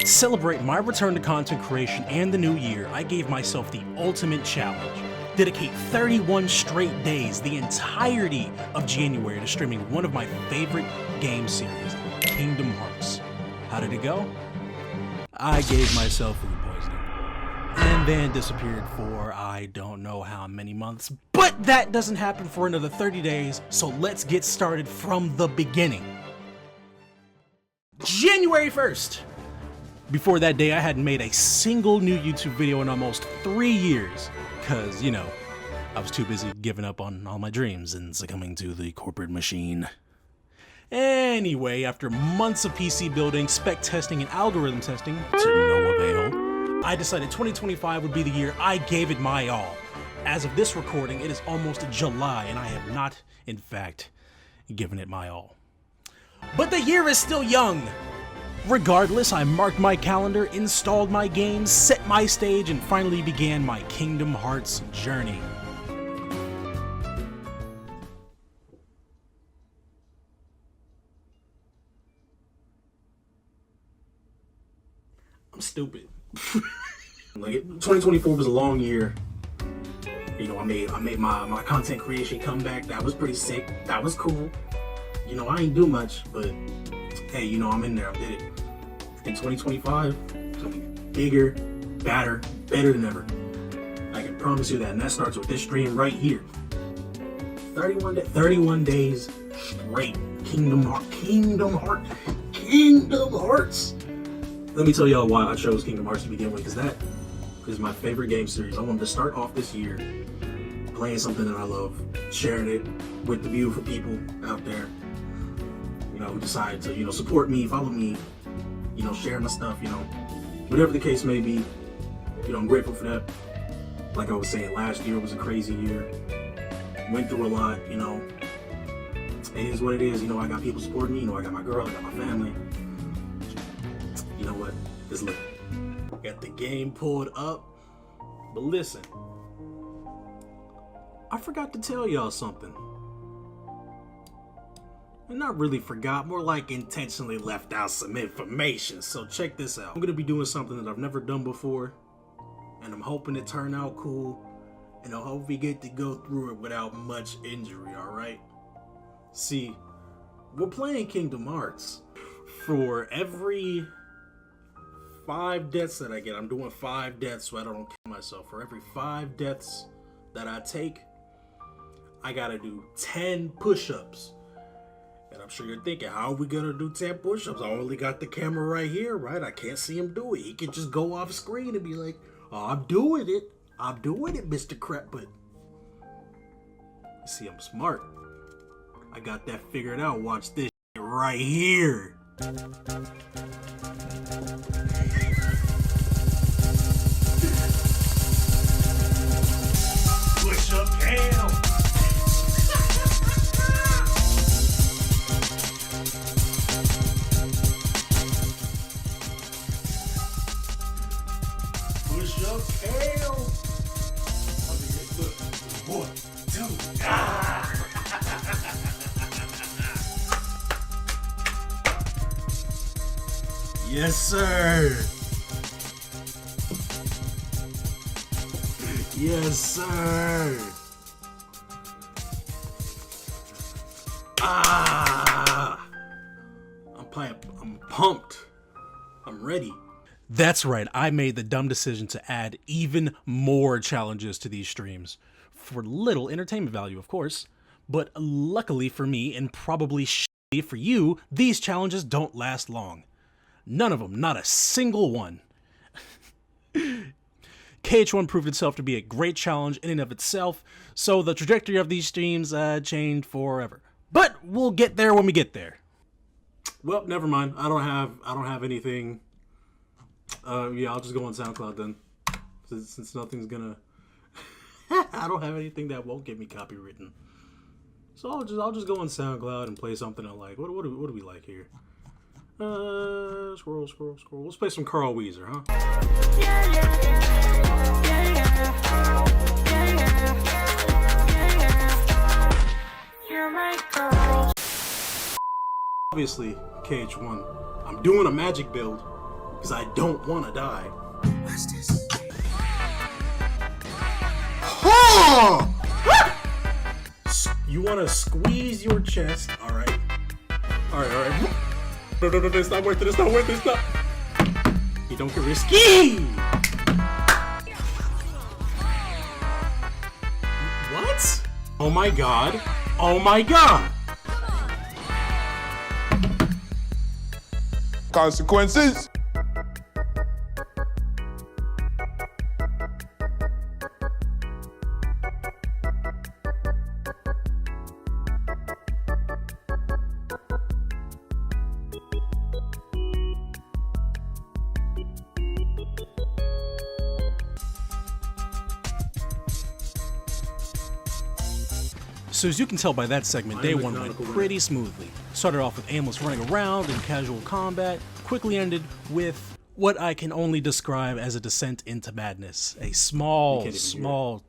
To celebrate my return to content creation and the new year, I gave myself the ultimate challenge. Dedicate 31 straight days, the entirety of January, to streaming one of my favorite game series, Kingdom Hearts. How did it go? I gave myself food poisoning and then disappeared for I don't know how many months. But that doesn't happen for another 30 days, so let's get started from the beginning. January 1st. Before that day, I hadn't made a single new YouTube video in almost 3 years, cause, you know, I was too busy giving up on all my dreams and succumbing to the corporate machine. Anyway, after months of PC building, spec testing, and algorithm testing, to no avail, I decided 2025 would be the year I gave it my all. As of this recording, it is almost July, and I have not, in fact, given it my all. But the year is still young! Regardless, I marked my calendar, installed my games, set my stage, and finally began my Kingdom Hearts journey. I'm stupid. Like 2024 was a long year. You know, I made my content creation comeback. That was pretty sick. That was cool. You know, I ain't do much, but hey, you know, I'm in there. I did it. In 2025, it's gonna be bigger, better than ever. I can promise you that, and that starts with this stream right here. 31 days straight. Kingdom Hearts. Let me tell y'all why I chose Kingdom Hearts to begin with, because that is my favorite game series. I wanted to start off this year playing something that I love, sharing it with the beautiful people out there, you know, who decide to, you know, support me, follow me, you know, share my stuff, you know, whatever the case may be. You know, I'm grateful for that. Like I was saying, last year was a crazy year. Went through a lot, you know. It is what it is. You know, I got people supporting me. You know, I got my girl, I got my family. You know what? It's lit. Got the game pulled up. But listen, I forgot to tell y'all something. And not really forgot, more like intentionally left out some information. So check this out. I'm gonna be doing something that I've never done before, and I'm hoping it turn out cool, and I hope we get to go through it without much injury, alright? See, we're playing Kingdom Hearts. For every 5 deaths that I get, I'm doing 5 deaths so I don't kill myself. For every 5 deaths that I take, I gotta do 10 push-ups. And I'm sure you're thinking, how are we gonna do 10 push-ups? I only got the camera right here, right? I can't see him do it. He can just go off screen and be like, oh, I'm doing it, Mr. Crap. But see, I'm smart. I got that figured out. Watch this shit right here. Push up down. Push up tail. I mean, look. 1, 2, ah. Yes, sir. Yes, sir. Ah. I'm pumped. I'm ready. That's right, I made the dumb decision to add even more challenges to these streams. For little entertainment value, of course. But luckily for me, and probably shitty for you, these challenges don't last long. None of them, not a single one. KH1 proved itself to be a great challenge in and of itself, so the trajectory of these streams changed forever. But we'll get there when we get there. Well, never mind. I don't have anything. Yeah, I'll just go on SoundCloud then, since nothing's gonna. I don't have anything that won't get me copywritten. So I'll just go on SoundCloud and play something I like. What do we like here? Scroll. Let's play some Carl Weezer, huh? Obviously, KH1. I'm doing a magic build. because I don't want to die. What's this? Oh! You want to squeeze your chest? All right. All right. No, it's not worth it. It's not worth it. It's not. You don't get risky. What? Oh my god. Oh my god. Consequences. So as you can tell by that segment, day one went pretty smoothly. Started off with aimless running around and casual combat, quickly ended with what I can only describe as a descent into madness. A small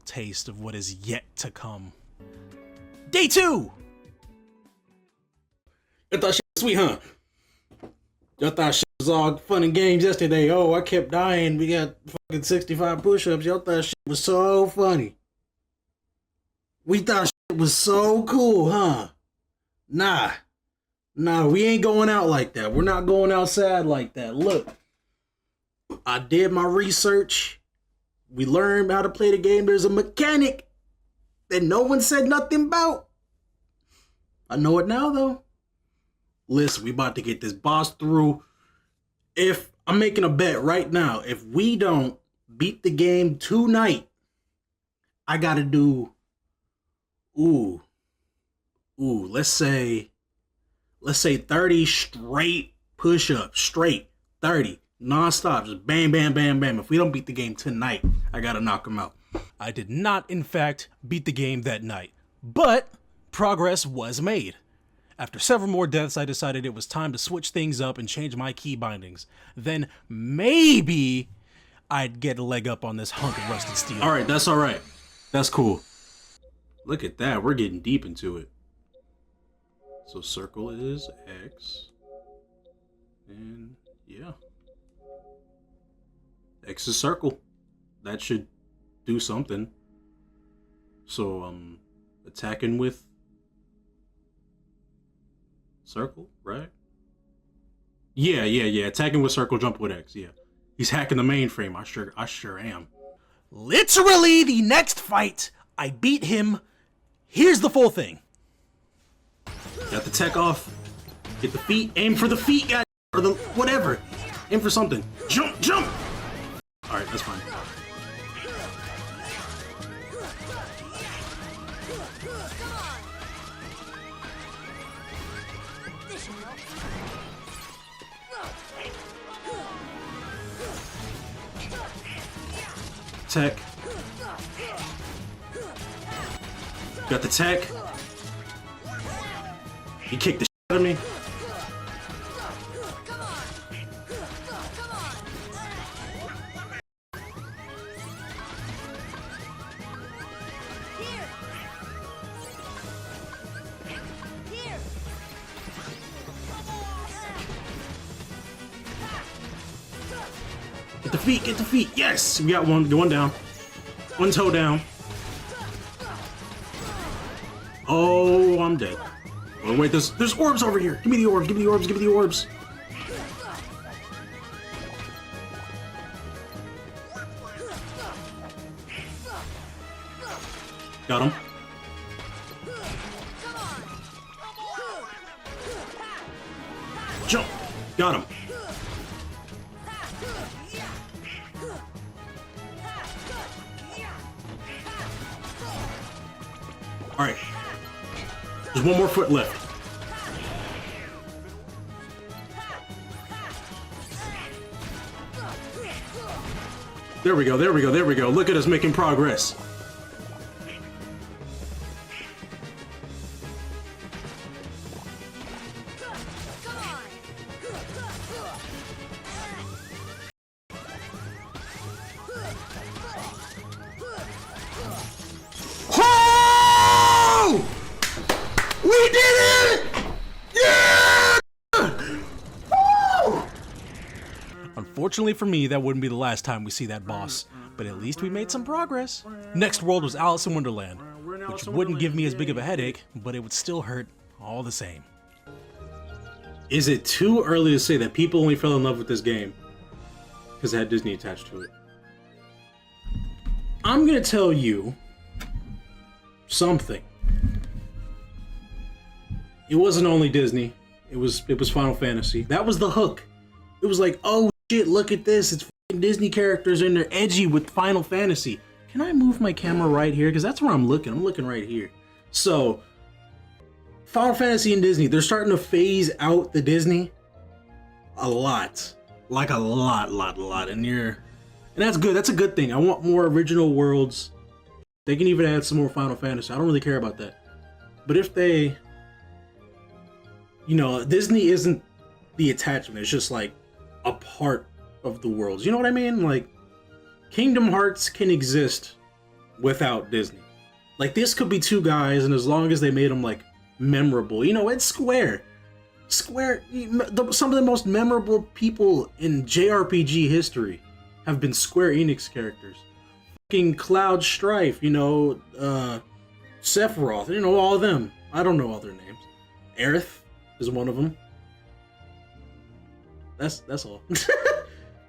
taste of what is yet to come. Day two! I thought shit was sweet, huh? Y'all thought shit was all fun and games yesterday. Oh, I kept dying. We got fucking 65 push-ups. Y'all thought shit was so funny. We thought shit was so cool, huh? Nah, we ain't going out like that. We're not going outside like that. Look, I did my research. We learned how to play the game. There's a mechanic that no one said nothing about. I know it now, though. Listen, we about to get this boss through. If I'm making a bet right now, if we don't beat the game tonight, I gotta do, let's say 30 straight push-ups, straight 30, non-stop, just bam, bam, bam, bam. If we don't beat the game tonight, I gotta knock them out. I did not, in fact, beat the game that night, but progress was made. After several more deaths, I decided it was time to switch things up and change my key bindings. Then maybe I'd get a leg up on this hunk of rusted steel. All right, that's all right. That's cool. Look at that. We're getting deep into it. So circle is X. And yeah. X is circle. That should do something. So attacking with circle, right? Yeah. Attacking with circle, jump with X, yeah. He's hacking the mainframe. I sure am. Literally the next fight, I beat him. Here's the full thing. Got the tech off. Get the feet. Aim for the feet, guys. Or the whatever. Aim for something. Jump. Alright, that's fine. Tech. Got the tech. He kicked the shit out of me. Get the feet. Yes, we got one down. One toe down. Oh, I'm dead. Oh wait, there's orbs over here. Give me the orbs. Give me the orbs. Got him. Jump. Got him. Alright. There's one more foot left. There we go. Look at us making progress. We did it! Yeah! Woo! Fortunately for me, that wouldn't be the last time we see that boss, but at least we made some progress. Next world was Alice in Wonderland, which wouldn't give me as big of a headache, but it would still hurt all the same. Is it too early to say that people only fell in love with this game because it had Disney attached to it? I'm gonna tell you something. It wasn't only Disney. It was Final Fantasy. That was the hook. It was like, oh shit, look at this. It's fucking Disney characters and they're edgy with Final Fantasy. Can I move my camera right here? Because that's where I'm looking. I'm looking right here. So, Final Fantasy and Disney, they're starting to phase out the Disney a lot. Like a lot. And that's good. That's a good thing. I want more original worlds. They can even add some more Final Fantasy. I don't really care about that. But if they... You know, Disney isn't the attachment. It's just like a part of the worlds. You know what I mean? Like, Kingdom Hearts can exist without Disney. Like, this could be two guys, and as long as they made them, like, memorable. You know, it's Square. Square, some of the most memorable people in JRPG history have been Square Enix characters. Fucking Cloud Strife, you know, Sephiroth, you know, all of them. I don't know all their names. Aerith is one of them. That's all.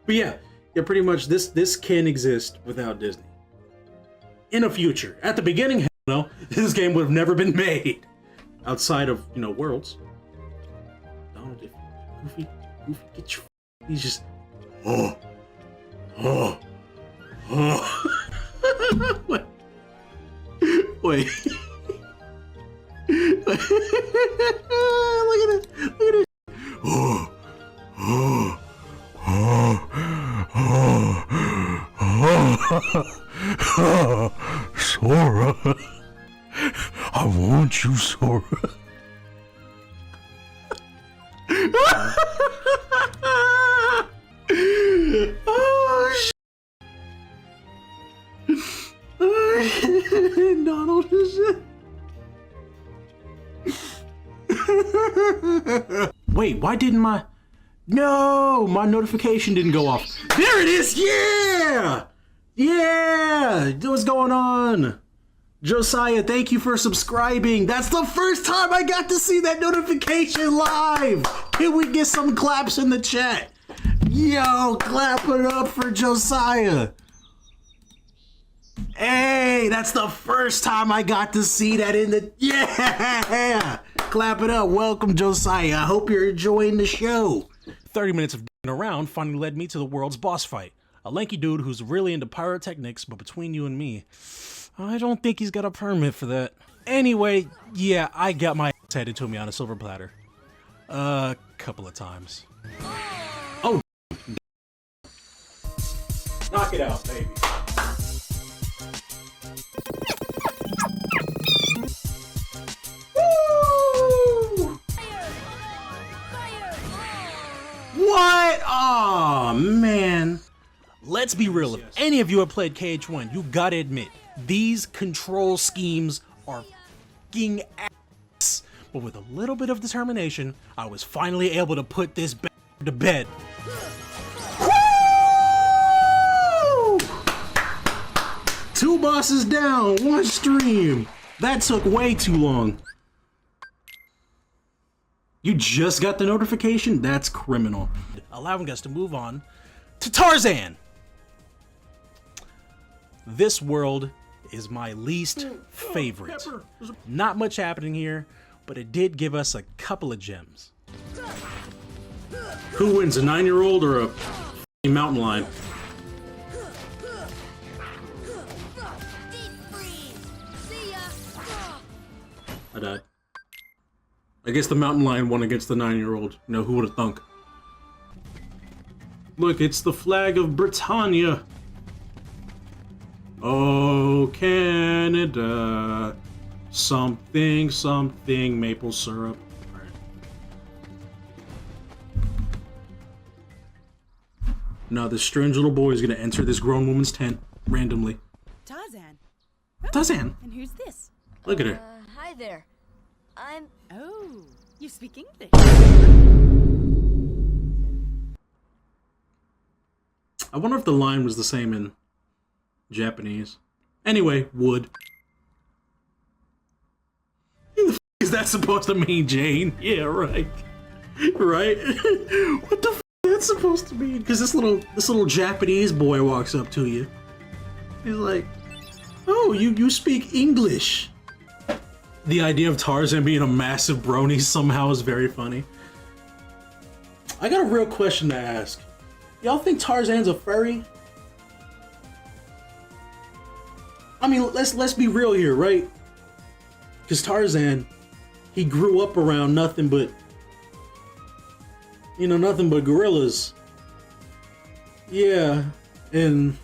But yeah, pretty much this can exist without Disney. In the future. At the beginning, hell no, this game would have never been made. Outside of, you know, Worlds. Donald, Goofy, get your... He's just... Wait. Wait. Look at it. Look at it. Sora. I want you, Sora. Donald is Wait, why didn't my... No, my notification didn't go off. There it is! Yeah! Yeah! What's going on? Josiah, thank you for subscribing. That's the first time I got to see that notification live. Can we get some claps in the chat? Yo, clap it up for Josiah. Hey, that's the first time I got to see that in the... Yeah! Clap it up. Welcome, Josiah. I hope you're enjoying the show. 30 minutes of d***ing around finally led me to the world's boss fight. A lanky dude who's really into pyrotechnics, but between you and me, I don't think he's got a permit for that. Anyway, yeah, I got my ass handed to me on a silver platter. A couple of times. Oh, knock it out, baby. Woo! What? Aw, man. Let's be real, if any of you have played KH1, you gotta admit, these control schemes are f***ing ass. But with a little bit of determination, I was finally able to put this to bed. Woo! 2 bosses down, 1 stream. That took way too long. You just got the notification? That's criminal. Allowing us to move on to Tarzan. This world is my least favorite. Not much happening here, but it did give us a couple of gems. Who wins, a 9-year-old or a mountain lion? I died. I guess the mountain lion won against the 9-year-old. You know, who would have thunk? Look, it's the flag of Britannia. Oh, Canada. Something, something, maple syrup. All right. Now this strange little boy is gonna enter this grown woman's tent randomly. Tarzan. Tarzan. And who's this? Look at her. Hi there. I'm... Oh, you speak English. I wonder if the line was the same in Japanese. Anyway, wood. What the f is that supposed to mean, Jane? Yeah, right. Right? What the f is that supposed to mean? Because this little Japanese boy walks up to you. He's like, oh, you speak English. The idea of Tarzan being a massive brony somehow is very funny. I got a real question to ask. Y'all think Tarzan's a furry? I mean, let's be real here, right? Because Tarzan, he grew up around nothing but, you know, nothing but gorillas. Yeah, and,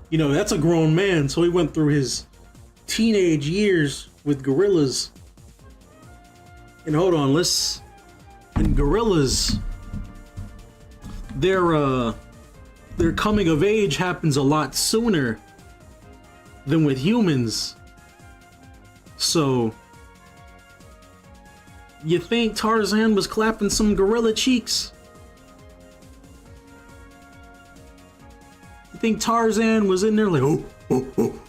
you know, that's a grown man, so he went through his teenage years with gorillas. And hold on, and gorillas, their coming of age happens a lot sooner than with humans. So you think Tarzan was clapping some gorilla cheeks? You think Tarzan was in there like, oh, oh, oh.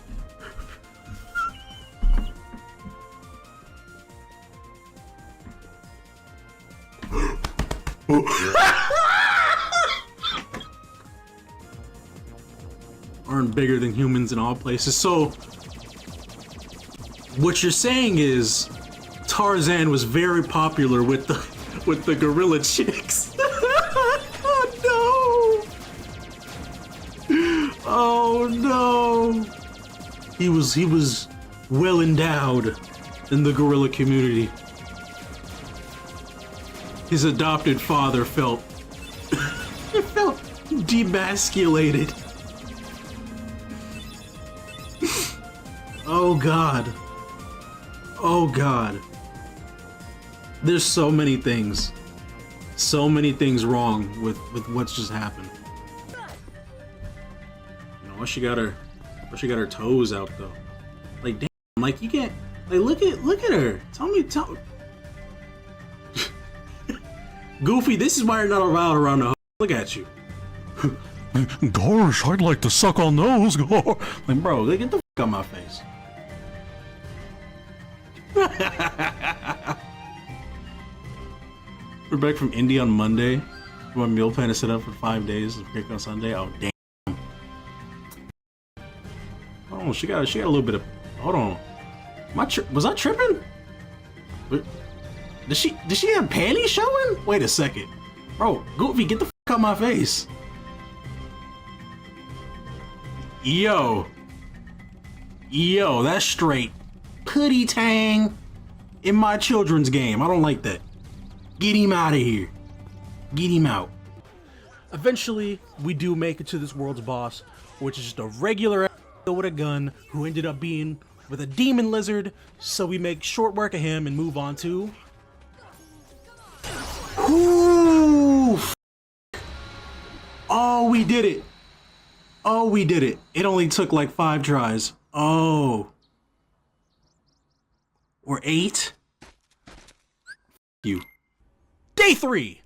Aren't bigger than humans in all places. So what you're saying is Tarzan was very popular with the gorilla chicks. Oh no! Oh no! He was well endowed in the gorilla community. His adopted father felt demasculated. Oh God. Oh God. There's so many things wrong with what's just happened. You know, she got her toes out though. Like damn, like you can't, like look at her. Tell me. Goofy, this is why you're not allowed around the house. Look at you. Gosh, I'd like to suck on those. Like, bro, get the f out my face. We're back from India on Monday. My meal plan is set up for 5 days. It's pick on Sunday. Oh damn. Oh, she got a little bit of. Hold on. Was I tripping? Did she have panties showing? Wait a second. Bro, Goofy, get the f out my face. Yo, that's straight putty tang in my children's game. I don't like that. Get him out of here. Get him out. Eventually, we do make it to this world's boss, which is just a regular with a gun who ended up being with a demon lizard. So we make short work of him and move on to. Ooh, oh, we did it. Oh, we did it. It only took like 5 tries. Oh. Or 8? You. Day 3!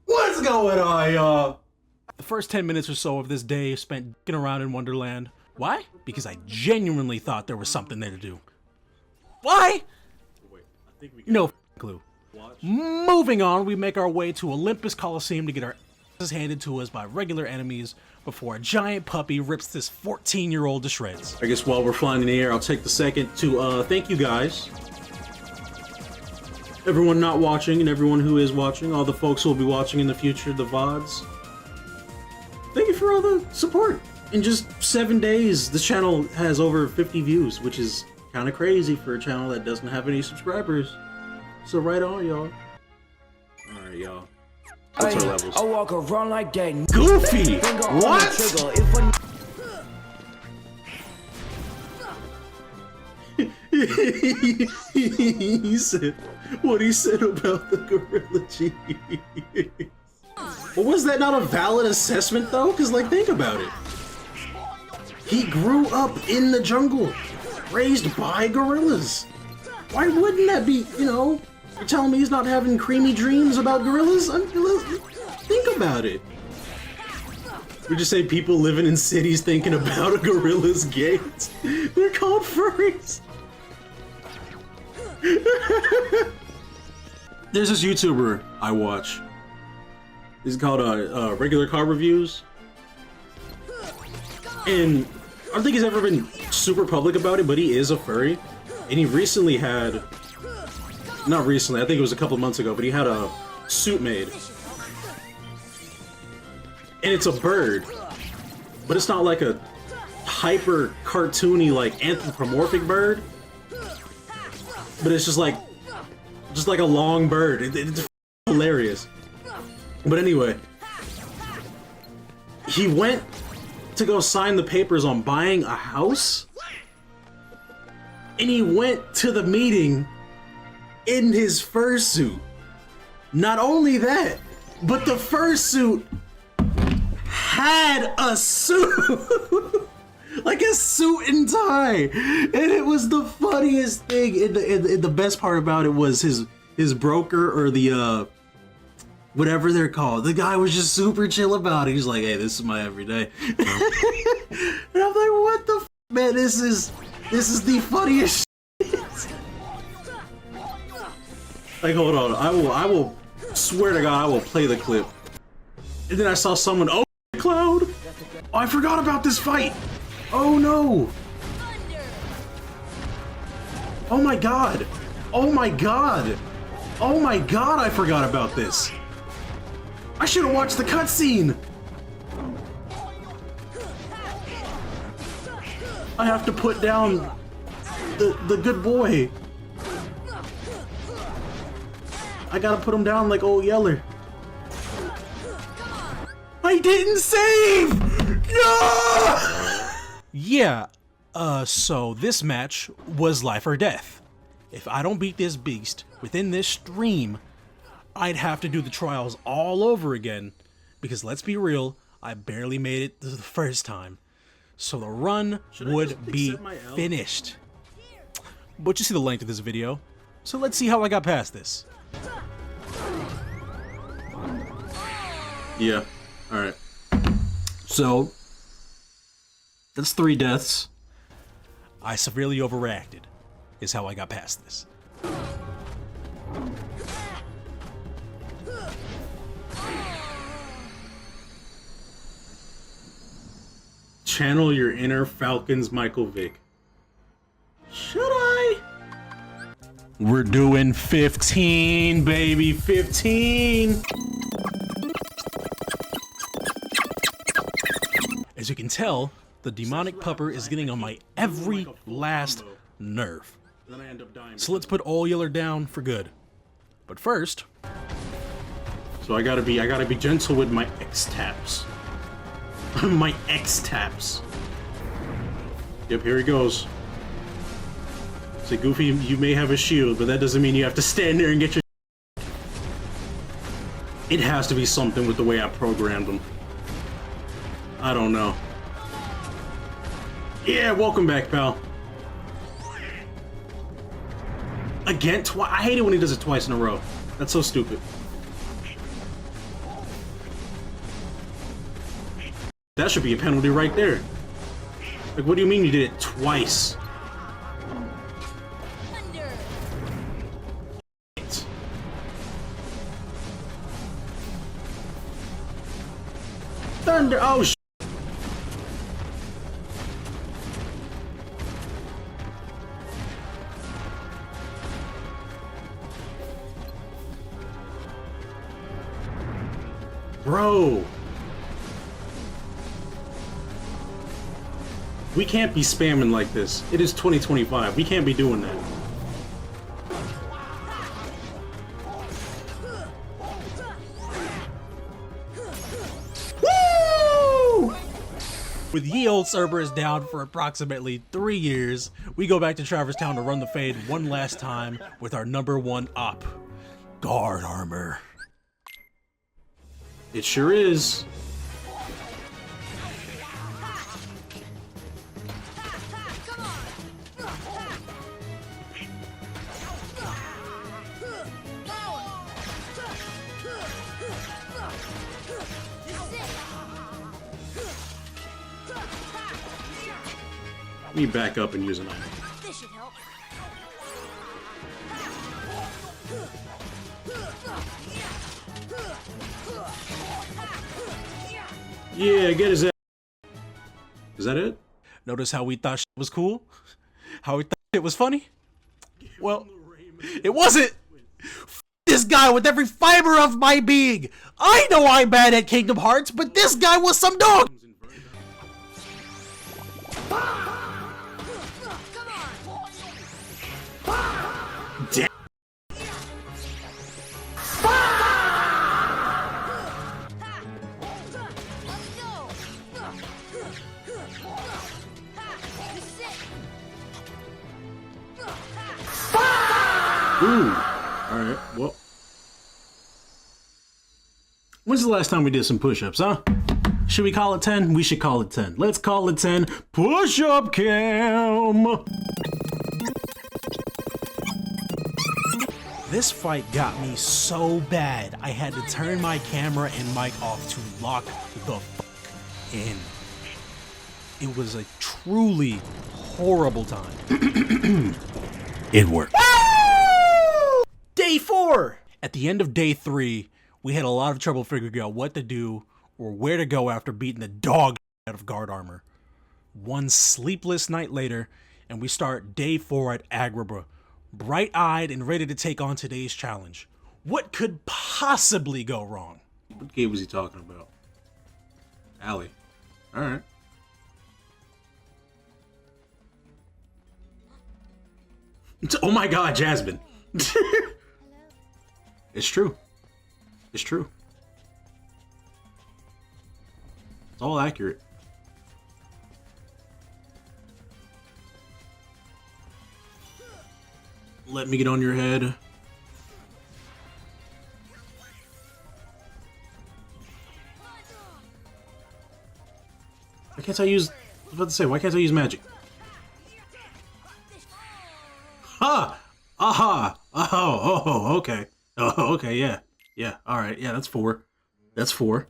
What's going on, y'all? The first 10 minutes or so of this day spent dicking around in Wonderland. Why? Because I genuinely thought there was something there to do. Why? No clue. Moving on, we make our way to Olympus Coliseum to get our asses handed to us by regular enemies before a giant puppy rips this 14-year-old to shreds. I guess while we're flying in the air, I'll take the second to thank you guys. Everyone not watching and everyone who is watching, all the folks who will be watching in the future, the VODs. Thank you for all the support. In just 7 days, this channel has over 50 views, which is kind of crazy for a channel that doesn't have any subscribers. So right on, y'all. Alright, y'all. What's our levels? I walk around like that. Goofy! What? He said what he said about the gorilla cheese. Well, was that not a valid assessment though? Because like, think about it. He grew up in the jungle, raised by gorillas. Why wouldn't that be, you know? You're telling me he's not having creamy dreams about gorillas? Think about it. We just say people living in cities thinking about a gorilla's gait. They're called furries. There's this YouTuber I watch. He's called Regular Car Reviews. And I don't think he's ever been super public about it, but he is a furry. And he recently had, not recently, I think it was a couple months ago, but he had a suit made. And it's a bird, but it's not like a hyper cartoony, like anthropomorphic bird. But it's just like a long bird. It's hilarious. But anyway, he went to go sign the papers on buying a house, and he went to the meeting in his fursuit. Not only that, but the fursuit had a suit. Like a suit and tie, and it was the funniest thing. And the best part about it was his broker, or the whatever they're called. The guy was just super chill about it. He's like, "Hey, this is my everyday." And I'm like, "What the man? This is the funniest shit." Like, hold on, I will swear to God, I will play the clip. And then I saw someone, oh, Cloud. Oh, I forgot about this fight. Oh no! Oh my god! Oh my god! Oh my god, I forgot about this! I should have watched the cutscene! I have to put down the good boy. I gotta put him down like old Yeller. I didn't save! No! Yeah, so this match was life or death. If I don't beat this beast within this stream, I'd have to do the trials all over again, because let's be real, I barely made it the first time. So the run would be finished. But you see the length of this video, so let's see how I got past this. Yeah, alright. So, that's 3 deaths. I severely overreacted, is how I got past this. Channel your inner Falcons Michael Vick. Should I? We're doing 15, baby, 15! As you can tell, the demonic pupper is getting on my every last nerve. So let's put All Yeller down for good. But first, so I gotta be gentle with my X taps. My X taps. Yep, here he goes. Say, Goofy, you may have a shield, but that doesn't mean you have to stand there and get your. It has to be something with the way I programmed them. I don't know. Yeah, welcome back, pal. Again, I hate it when he does it twice in a row. That's so stupid. That should be a penalty right there. Like, what do you mean you did it twice? Thunder! Oh, sh. Bro. We can't be spamming like this. It is 2025. We can't be doing that. Woo! with ye old Cerberus down for approximately 3 years, we go back to Traverse Town to run the fade one last time with our #1 op, guard armor. It sure is. Let me back up and use an item. This should help. Yeah, get his ass. Is that it? Notice how we thought shit was cool? How we thought it was funny? Well, it wasn't! F this guy with every fiber of my being! I know I'm bad at Kingdom Hearts, but this guy was some dog! Damn. Let's go. Ooh. Alright, well. When's the last time we did some push-ups, huh? Should we call it 10? We should call it 10. Let's call it 10. Push-up cam! This fight got me so bad, I had to turn my camera and mic off to lock the fuck in. It was a truly horrible time. It worked. Day 4! At the end of day 3, we had a lot of trouble figuring out what to do or where to go after beating the dog out of guard armor. One sleepless night later, and we start day 4 at Agrabah, bright-eyed and ready to take on today's challenge. What could possibly go wrong? What game was he talking about? Allie. Alright. Oh my god, Jasmine. It's true. It's true. It's all accurate. Let me get on your head. Why can't I use... I was about to say, why can't I use magic? Ha! Aha! Oh, okay. Oh, okay, yeah. Yeah, alright. Yeah, that's 4. That's 4.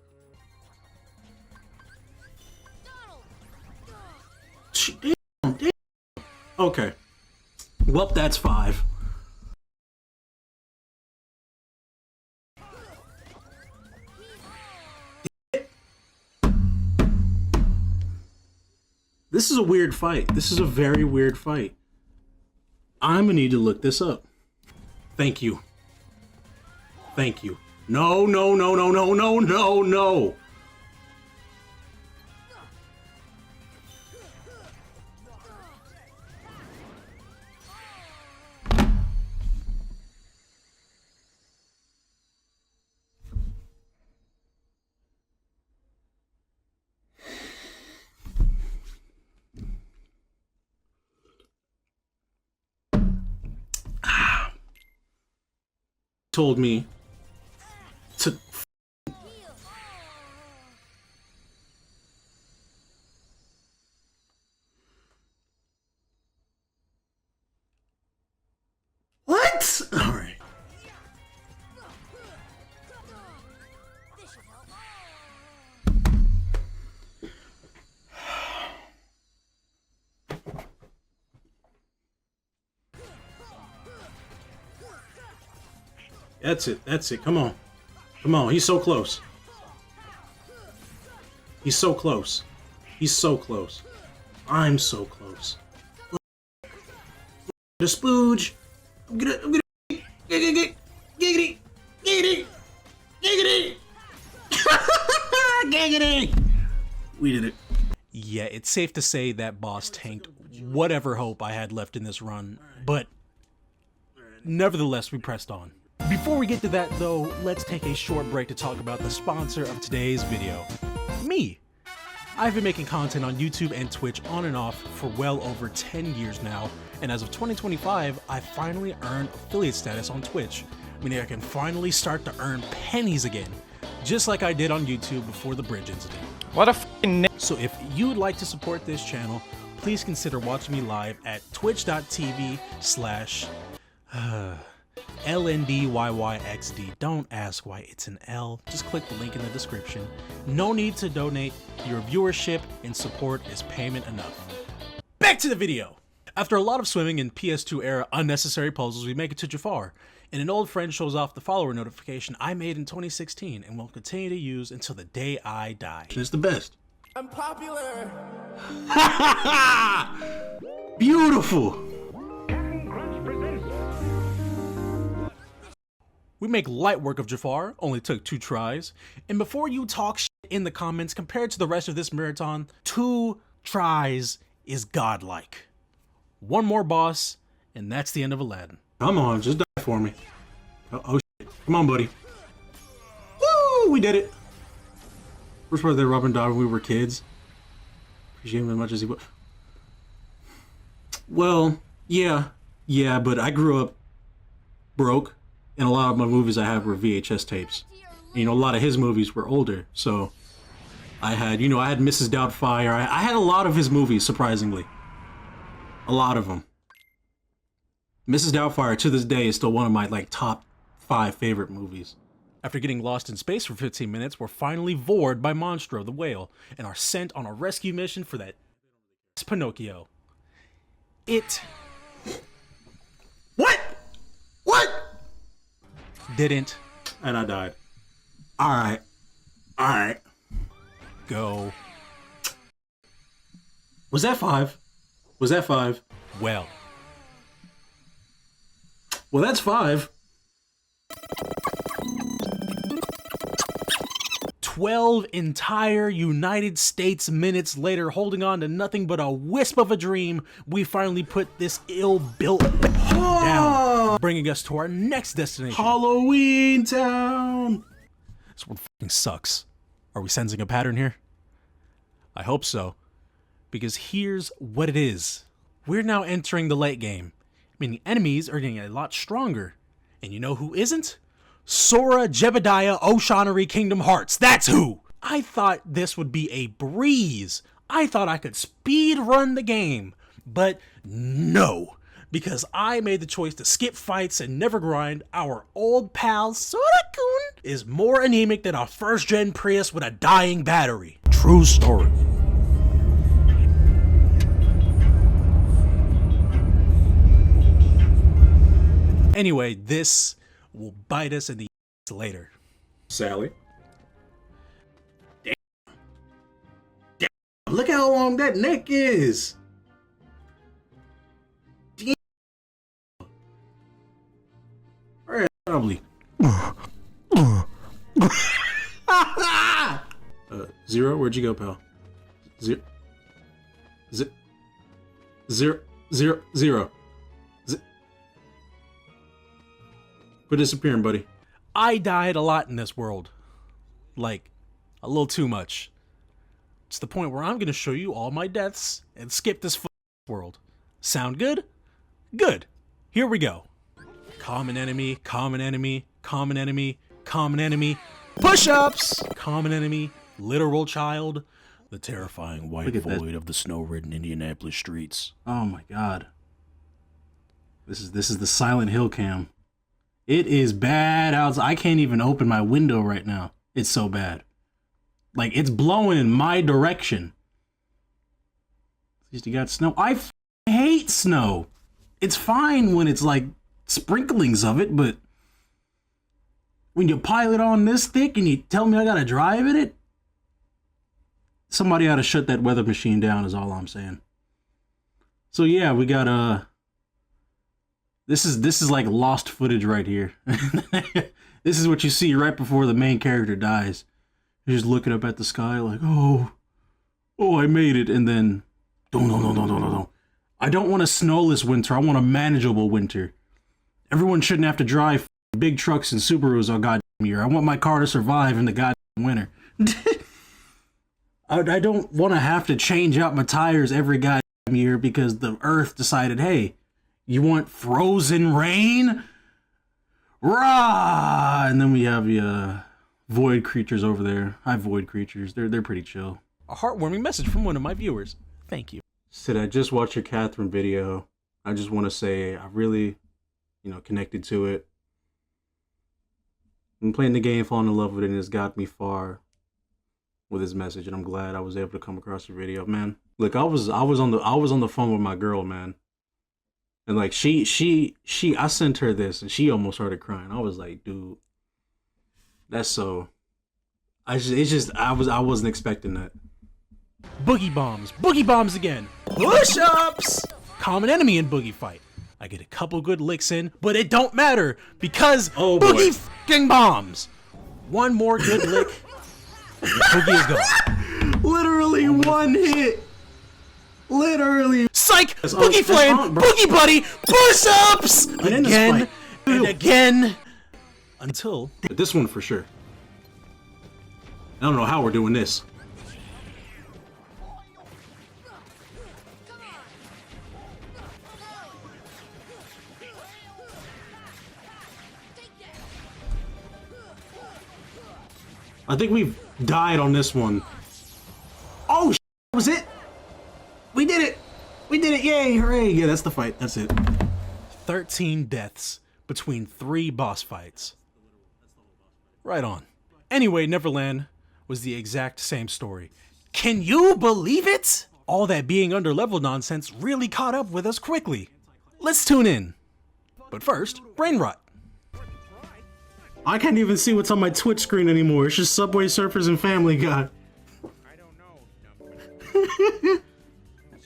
Damn. Okay. Well, that's 5. This is a weird fight. This is a very weird fight. I'm gonna need to look this up. Thank you. Thank you. No. Told me to what? All right. That's it. Come on. He's so close. He's so close. I'm so close. The spooge. I'm gonna giggity. Giggity. We did it. Yeah, it's safe to say that boss tanked whatever hope I had left in this run, but nevertheless, we pressed on. Before we get to that though, let's take a short break to talk about the sponsor of today's video, me. I've been making content on YouTube and Twitch on and off for well over 10 years now, and as of 2025, I finally earned affiliate status on Twitch, meaning I can finally start to earn pennies again, just like I did on YouTube before the bridge incident. What a f***ing So if you would like to support this channel, please consider watching me live at twitch.tv/LNDYYXD. Don't ask why it's an L, just click the link in the description. No need to donate, your viewership and support is payment enough. Back to the video! After a lot of swimming and PS2 era unnecessary puzzles, we make it to Jafar, and an old friend shows off the follower notification I made in 2016 and will continue to use until the day I die. It's the best. I'm popular. Beautiful. We make light work of Jafar, only took 2 tries, and before you talk shit in the comments, compared to the rest of this marathon, 2 tries is godlike. 1 more boss, and that's the end of Aladdin. Come on, just die for me. Oh shit. Come on, buddy. Woo! We did it. First birthday Robin died when we were kids. Appreciate him as much as he would. Well, yeah, but I grew up broke, and a lot of my movies I have were VHS tapes. And, you know, a lot of his movies were older, so I had, you know, I had Mrs. Doubtfire. I had a lot of his movies, surprisingly. A lot of them. Mrs. Doubtfire, to this day, is still one of my, like, top 5 favorite movies. After getting lost in space for 15 minutes, we're finally vored by Monstro the whale and are sent on a rescue mission for that Pinocchio. It What? didn't And I died. Alright. go Was that 5? Was that 5? well. Well, that's 5. 12 entire United States minutes later, holding on to nothing but a wisp of a dream, we finally put this ill-built down, bringing us to our next destination. Halloween Town! This one fucking sucks. Are we sensing a pattern here? I hope so, because here's what it is. We're now entering the late game, meaning enemies are getting a lot stronger. And you know who isn't? Sora, Jebediah, Oceanery, Kingdom Hearts. That's who! I thought this would be a breeze. I thought I could speed run the game. But no, because I made the choice to skip fights and never grind. Our old pal Sora-kun is more anemic than a first-gen Prius with a dying battery. True story. Anyway, this will bite us in the ass later. Sally. Damn. Look how long that neck is. Damn. Alright, probably. Zero, where'd you go, pal? Zero. Zero. Quit disappearing, buddy. I died a lot in this world. Like, a little too much. It's the point where I'm gonna show you all my deaths and skip this world. Sound good? Good. Here we go. Common enemy, common enemy, common enemy, common enemy. Push-ups! Common enemy, literal child. The terrifying white void of the snow-ridden Indianapolis streets. Oh my god. This is the Silent Hill cam. It is bad outside. I can't even open my window right now. It's so bad. Like, it's blowing in my direction. At least you got snow. I hate snow. It's fine when it's like sprinklings of it, but when you pile it on this thick and you tell me I gotta drive in it, somebody ought to shut that weather machine down is all I'm saying. So yeah, we got This is like lost footage right here. This is what you see right before the main character dies. You're just looking up at the sky like, oh, I made it. And then, no. I don't want a snowless winter. I want a manageable winter. Everyone shouldn't have to drive big trucks and Subarus all goddamn year. I want my car to survive in the goddamn winter. I don't want to have to change out my tires every goddamn year because the earth decided, hey, you want frozen rain? Rah! And then we have the void creatures over there. Hi, void creatures. They're pretty chill. A heartwarming message from one of my viewers. Thank you. Said I just watched your Catherine video. I just want to say I really, connected to it. I'm playing the game, falling in love with it, and it's got me far with his message. And I'm glad I was able to come across the video. Man, Look, I was on the phone with my girl, man. And like I sent her this and she almost started crying. I was like, dude, that's so I wasn't expecting that. Boogie bombs again. Push-ups! Common enemy in boogie fight. I get a couple good licks in, but it don't matter because boogie f***ing bombs. One more good lick, and the boogie is gone. Literally one hit. Literally. Psych! Boogie flame! Boogie buddy! Push-ups! Again and again. Until... This one for sure. I don't know how we're doing this. I think we've died on this one. Oh, that was it? We did it! We did it! Yay! Hooray! Yeah, that's the fight. That's it. 13 deaths between 3 boss fights. Right on. Anyway, Neverland was the exact same story. Can you believe it? All that being underleveled nonsense really caught up with us quickly. Let's tune in. But first, brain rot. I can't even see what's on my Twitch screen anymore. It's just Subway Surfers and Family Guy.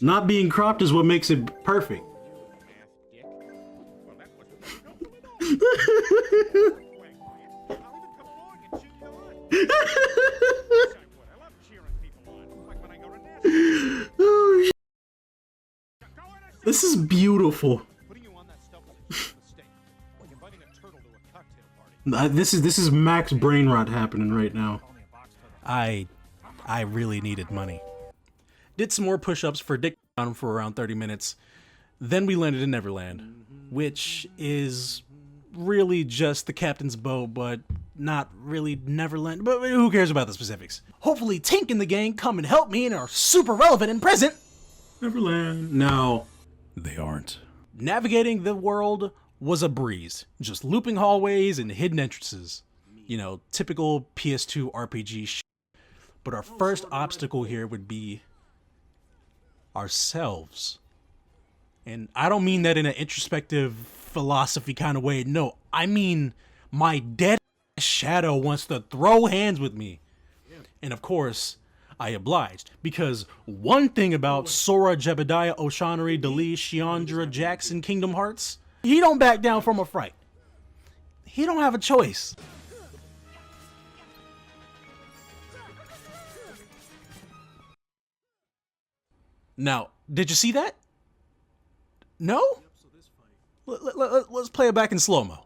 Not being cropped is what makes it perfect. Oh, this is beautiful. This is max brain rot happening right now. I really needed money. Did some more push-ups for Dick for around 30 minutes. Then we landed in Neverland, which is really just the captain's boat, but not really Neverland. But who cares about the specifics? Hopefully Tink and the gang come and help me and are super relevant and present. Neverland. No. They aren't. Navigating the world was a breeze. Just looping hallways and hidden entrances. You know, typical PS2 RPG shit. But our first obstacle here would be ourselves. And I don't mean that in an introspective philosophy kind of way. No, I mean my dead shadow wants to throw hands with me. And of course, I obliged. Because one thing about Sora, Jebediah, Oshonari, Dali, Shiandra, Jackson, Kingdom Hearts, he don't back down from a fight. He don't have a choice. Now, did you see that? No? Let's play it back in slow-mo.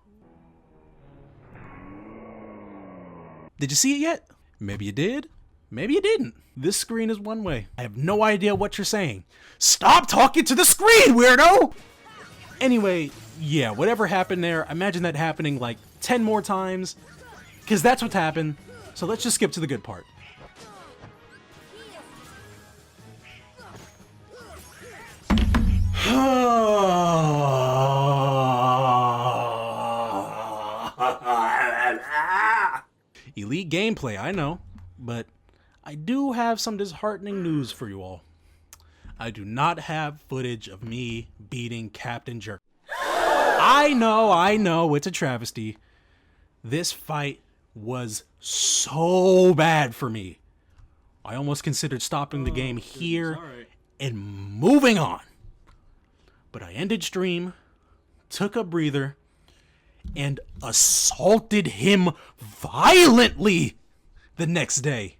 Did you see it yet? Maybe you did. Maybe you didn't. This screen is one way. I have no idea what you're saying. Stop talking to the screen, weirdo! Anyway, yeah, whatever happened there, imagine that happening like 10 more times. Because that's what's happened. So let's just skip to the good part. Elite gameplay, I know, but I do have some disheartening news for you all. I do not have footage of me beating Captain Jerk. I know, it's a travesty. This fight was so bad for me. I almost considered stopping the game here and moving on. But I ended stream, took a breather, and assaulted him violently the next day.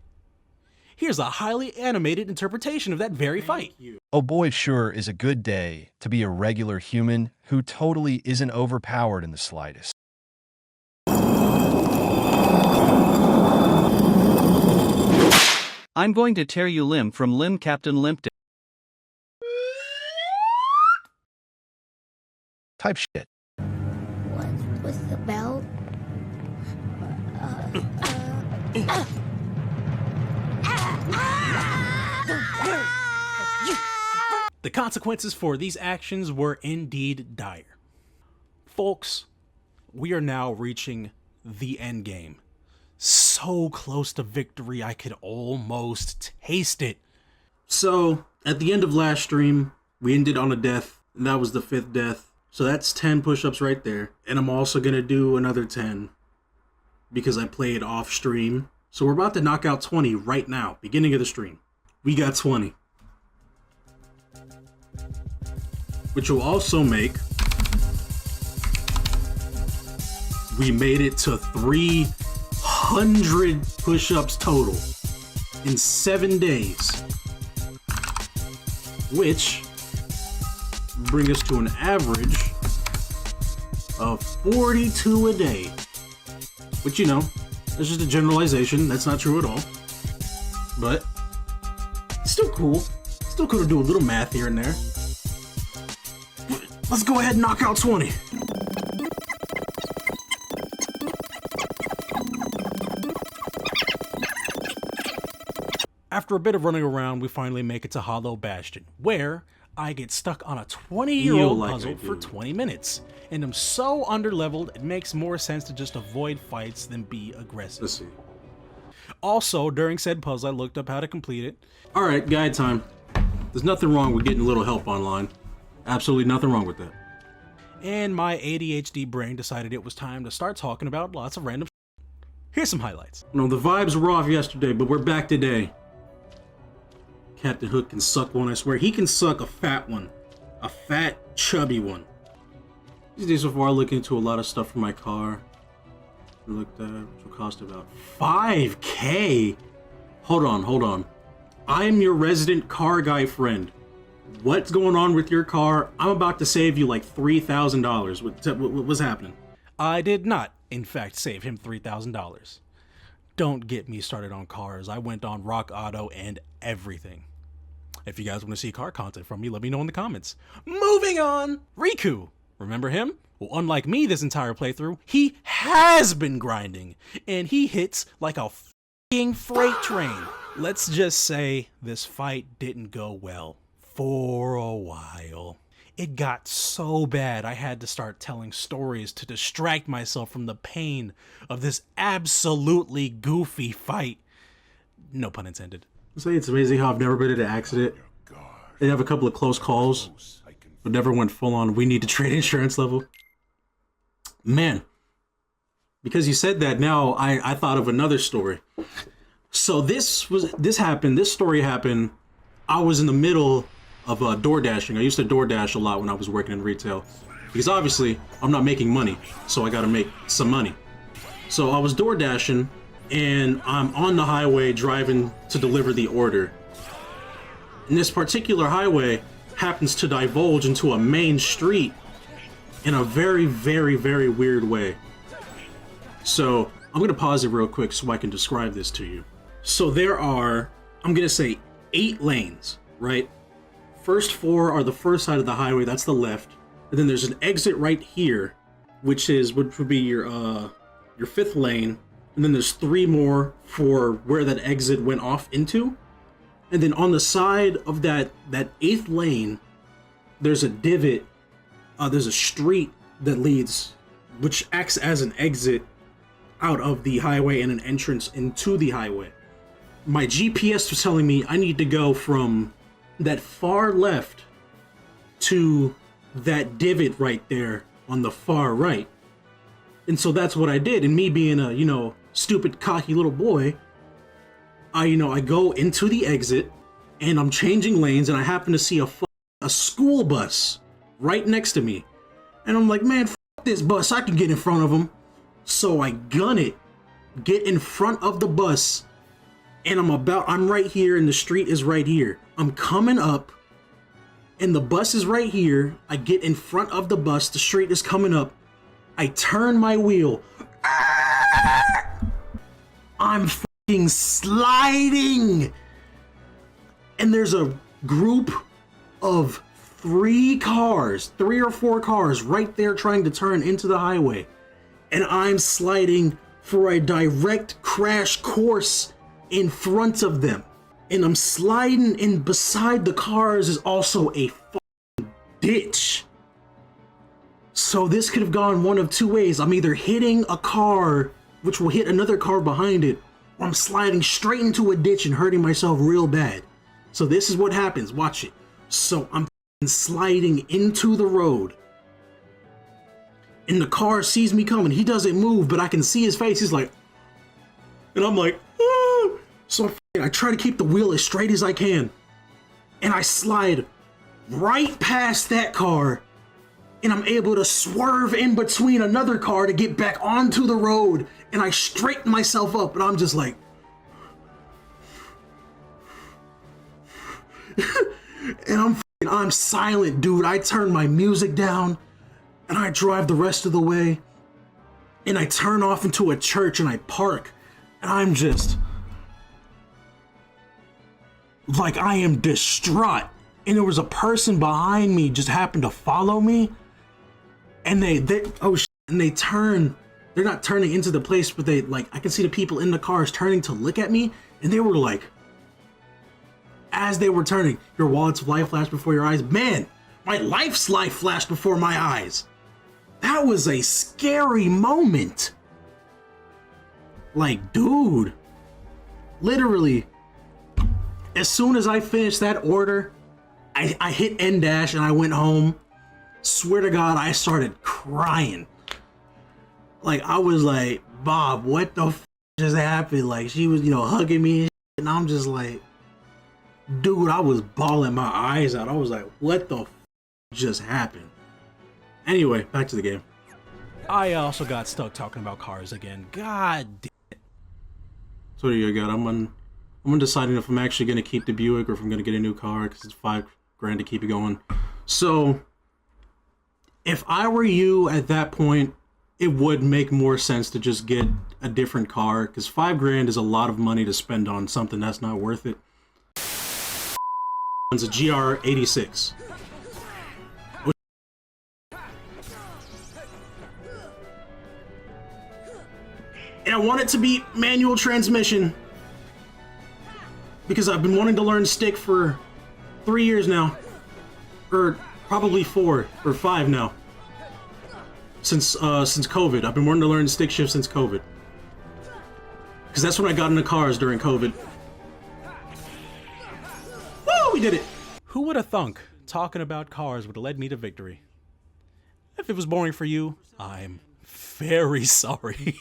Here's a highly animated interpretation of that very fight. Oh boy, sure is a good day to be a regular human who totally isn't overpowered in the slightest. I'm going to tear you limb from limb, Captain Limpton. Type shit. What was the bell? The consequences for these actions were indeed dire. Folks, we are now reaching the end game. So close to victory, I could almost taste it. So at the end of last stream, we ended on a death, and that was the 5th death. So that's 10 push-ups right there. And I'm also gonna do another 10 because I played off stream. So we're about to knock out 20 right now, beginning of the stream. We got 20. Which will also make, we made it to 300 push-ups total in 7 days. Which bring us to an average of 42 a day. Which, you know, that's just a generalization. That's not true at all. But still cool. Still could do a little math here and there. Let's go ahead and knock out 20. After a bit of running around, we finally make it to Hollow Bastion, where I get stuck on a 20-year-old puzzle for 20 minutes. And I'm so underleveled, it makes more sense to just avoid fights than be aggressive. Let's see. Also, during said puzzle, I looked up how to complete it. Alright, guide time. There's nothing wrong with getting a little help online. Absolutely nothing wrong with that. And my ADHD brain decided it was time to start talking about lots of random shit. Here's some highlights. No, the vibes were off yesterday, but we're back today. Captain Hook can suck one, I swear. He can suck a fat one. A fat, chubby one. These days so far, I look into a lot of stuff for my car. I looked at, which will cost about 5K. Hold on. I'm your resident car guy friend. What's going on with your car? I'm about to save you like $3,000. What's happening? I did not, in fact, save him $3,000. Don't get me started on cars. I went on Rock Auto and everything. If you guys want to see car content from me, let me know in the comments. Moving on! Riku! Remember him? Well, unlike me this entire playthrough, he has been grinding, and he hits like a f***ing freight train. Let's just say this fight didn't go well for a while. It got so bad I had to start telling stories to distract myself from the pain of this absolutely goofy fight. No pun intended. I'll say it's amazing how I've never been in an accident. They have a couple of close calls, but never went full on, we need to trade insurance level. Man, because you said that, now I thought of another story. So this story happened, I was in the middle of door dashing. I used to door dash a lot when I was working in retail, because obviously I'm not making money, so I gotta make some money. So I was door dashing, and I'm on the highway driving to deliver the order. And this particular highway happens to divulge into a main street in a very, very, very weird way. So I'm gonna pause it real quick so I can describe this to you. So there are, I'm gonna say 8 lanes, right? First 4 are the first side of the highway, that's the left. And then there's an exit right here, which would be your 5th lane. And then there's 3 more for where that exit went off into. And then on the side of that 8th lane, there's a divot, there's a street that leads, which acts as an exit out of the highway and an entrance into the highway. My GPS was telling me I need to go from that far left to that divot right there on the far right. And so that's what I did. And me being a, stupid, cocky little boy, I go into the exit and I'm changing lanes and I happen to see a school bus right next to me. And I'm like, man, f this bus, I can get in front of them. So I gun it, get in front of the bus, and I'm right here and the street is right here. I'm coming up and the bus is right here. I get in front of the bus, the street is coming up. I turn my wheel. I'm fucking sliding. And there's a group of 3 or 4 cars right there trying to turn into the highway. And I'm sliding for a direct crash course in front of them. And I'm sliding, and beside the cars is also a fucking ditch. So this could have gone one of 2 ways. I'm either hitting a car, which will hit another car behind it, or I'm sliding straight into a ditch and hurting myself real bad. So this is what happens. Watch it. So I'm sliding into the road. And the car sees me coming. He doesn't move, but I can see his face. He's like, and I'm like, ah! So I try to keep the wheel as straight as I can. And I slide right past that car. And I'm able to swerve in between another car to get back onto the road. And I straighten myself up. And I'm just like, and I'm silent, dude. I turn my music down. And I drive the rest of the way, and I turn off into a church and I park, and I'm just like, I am distraught. And there was a person behind me just happened to follow me, and they turn. They're not turning into the place, but they like, I can see the people in the cars turning to look at me, and they were like, as they were turning, your wallet's life flashed before your eyes. Man, my life's life flashed before my eyes. That was a scary moment. Like, dude, literally, as soon as I finished that order, I hit N dash and I went home. Swear to God, I started crying. Like, I was like, Bob, what the f just happened? Like, she was, hugging me and shit, and I'm just like, dude, I was bawling my eyes out. I was like, what the f just happened? Anyway, back to the game. I also got stuck talking about cars again. God damn it. So what do you got? I'm undeciding if I'm actually going to keep the Buick or if I'm going to get a new car because it's $5,000 to keep it going. So if I were you at that point, it would make more sense to just get a different car because $5,000 is a lot of money to spend on something that's not worth it. It's a GR86. And I want it to be manual transmission because I've been wanting to learn stick for 3 years now, or probably 4 or 5 now. Since COVID, I've been wanting to learn stick shift since COVID. Because that's when I got into cars during COVID. Woo, we did it. Who would have thunk talking about cars would have led me to victory? If it was boring for you, I'm very sorry.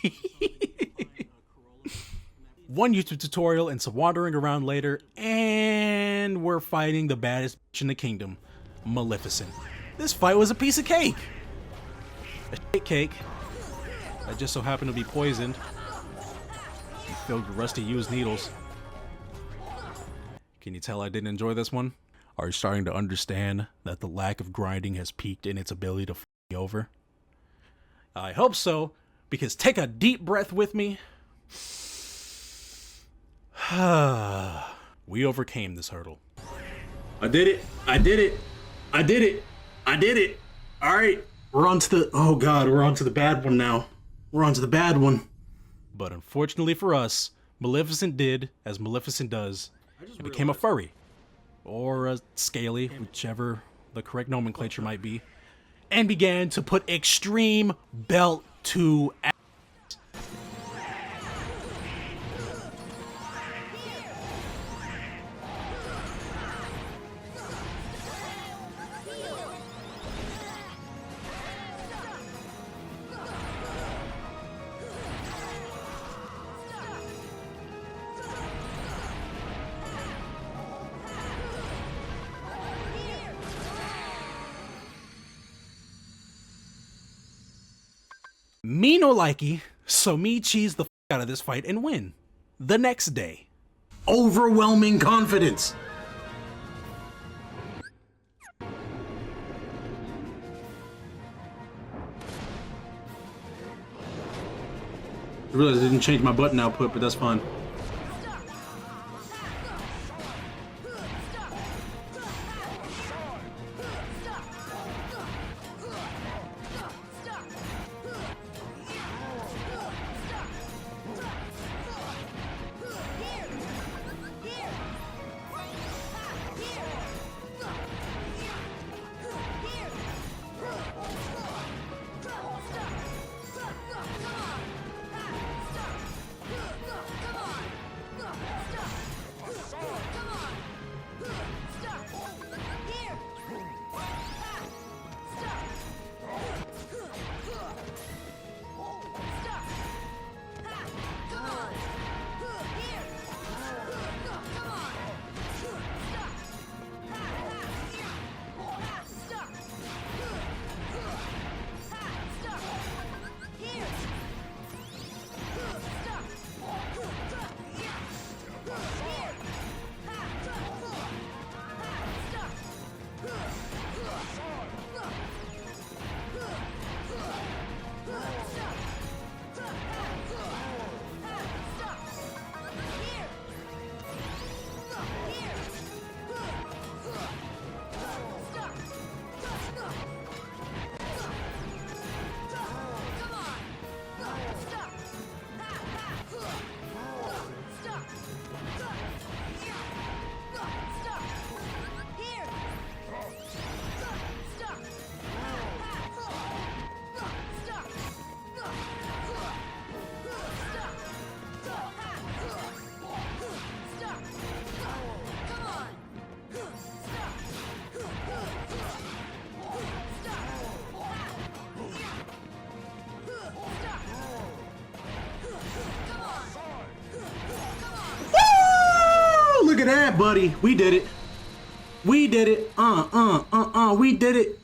One YouTube tutorial and some wandering around later, and we're fighting the baddest bitch in the kingdom, Maleficent. This fight was a piece of cake. A shit cake that just so happened to be poisoned and filled with rusty used needles. Can you tell I didn't enjoy this one? Are you starting to understand that the lack of grinding has peaked in its ability to f me over? I hope so, because take a deep breath with me. We overcame this hurdle. I did it. I did it. I did it. I did it. All right. We're on to the, oh God, we're on to the bad one now. We're on to the bad one. But unfortunately for us, Maleficent did as Maleficent does and became a furry. Or a scaly, whichever the correct nomenclature might be. And began to put extreme belt to ass. Me no likey, so me cheese the f out of this fight and win. The next day. Overwhelming confidence. I realized I didn't change my button output, but that's fine. at that, buddy. We did it. We did it. We did it.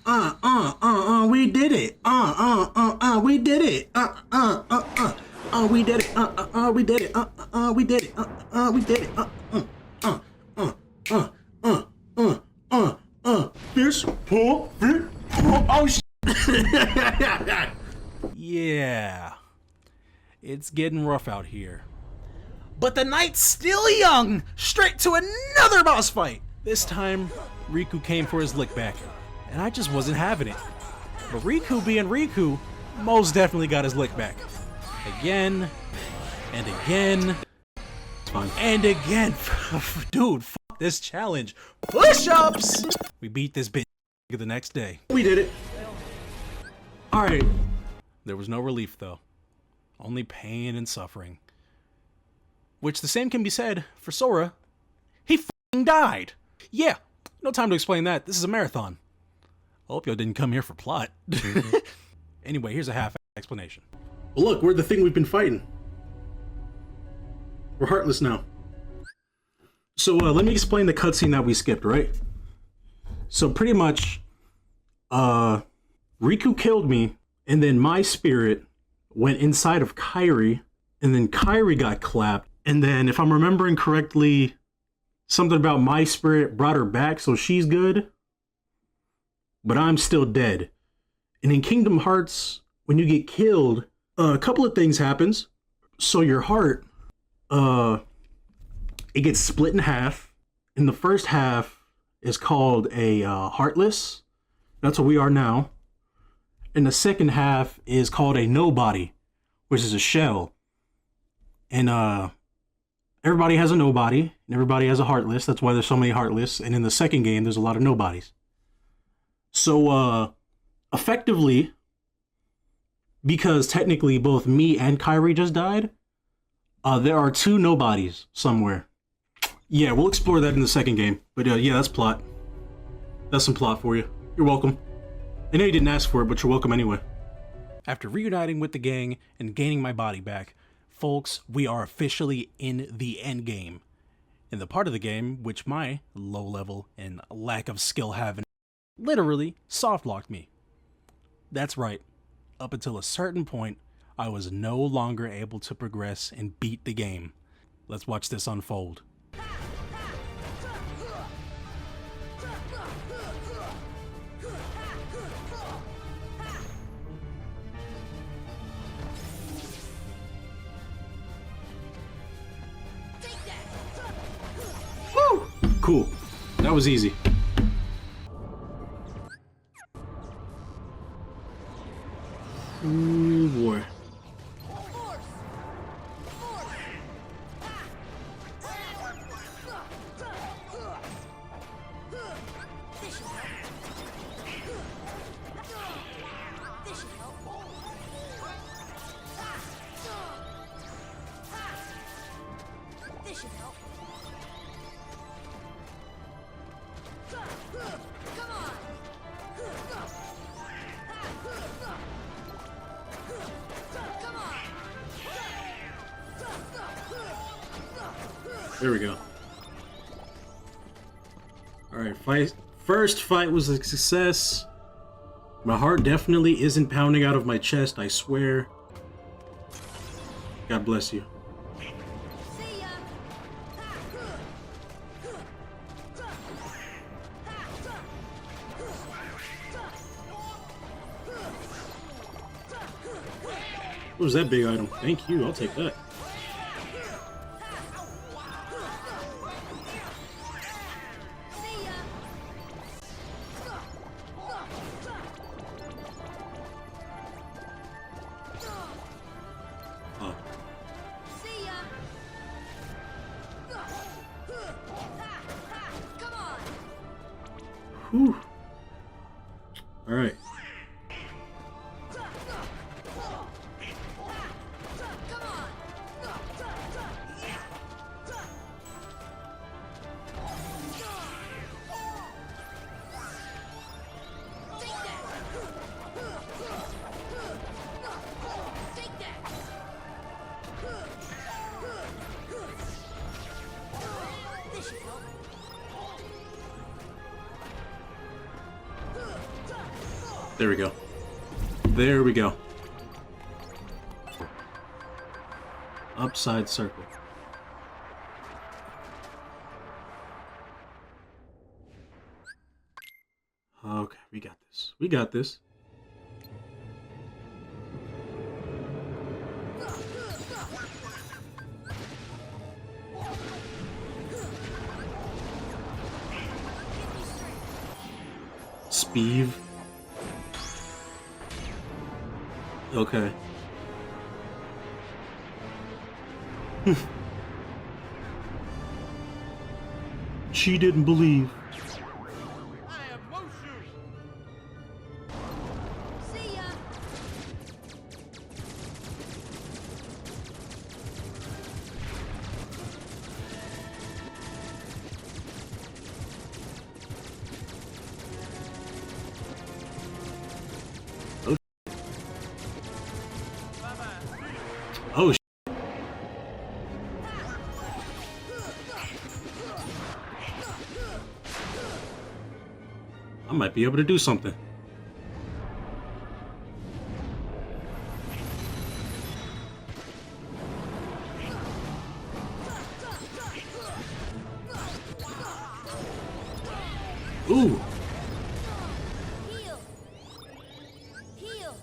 We did it. We did it. We did it. We did it. We did it. We did it. Fish, pull, fish, pull. Oh, Yeah. It's getting rough out here. But the night's still young! Straight to another boss fight! This time, Riku came for his lick back, and I just wasn't having it. But Riku being Riku, most definitely got his lick back. Again, and again, and again. Dude, fuck this challenge. Push-ups! We beat this bitch the next day. we did it. Alright. There was no relief, though. Only pain and suffering. Which the same can be said for Sora. He f***ing died! Yeah, no time to explain that. This is a marathon. I hope y'all didn't come here for plot. Anyway, here's a half explanation. Well, look, we're the thing we've been fighting. We're heartless now. So let me explain the cutscene that we skipped, right? So pretty much, Riku killed me, and then my spirit went inside of Kairi, and then Kairi got clapped, and then if I'm remembering correctly, something about my spirit brought her back, so she's good, but I'm still dead. And in Kingdom Hearts, when you get killed, a couple of things happens. So your heart, it gets split in half, and the first half is called a heartless. That's what we are now. And the second half is called a nobody, which is a shell. And everybody has a nobody, and everybody has a heartless. That's why there's so many heartless. And in the second game, there's a lot of nobodies. So effectively, because technically both me and Kairi just died, there are two nobodies somewhere. Yeah, we'll explore that in the second game. But yeah, that's plot. That's some plot for you. You're welcome. I know you didn't ask for it, but you're welcome anyway. After reuniting with the gang and gaining my body back, folks, we are officially in the end game. In the part of the game which my low level and lack of skill having literally soft-locked me. That's right. Up until a certain point, I was no longer able to progress and beat the game. Let's watch this unfold. Cool. That was easy. Ooh, boy. There we go. Alright, first fight was a success. My heart definitely isn't pounding out of my chest, I swear. God bless you. What was that big item? Thank you, I'll take that. Whew. All right. There we go. There we go. Upside circle. Okay, we got this. We got this. Speeve. Okay. She didn't believe. See ya. Oh, I might be able to do something. Ooh. Heal. Heal.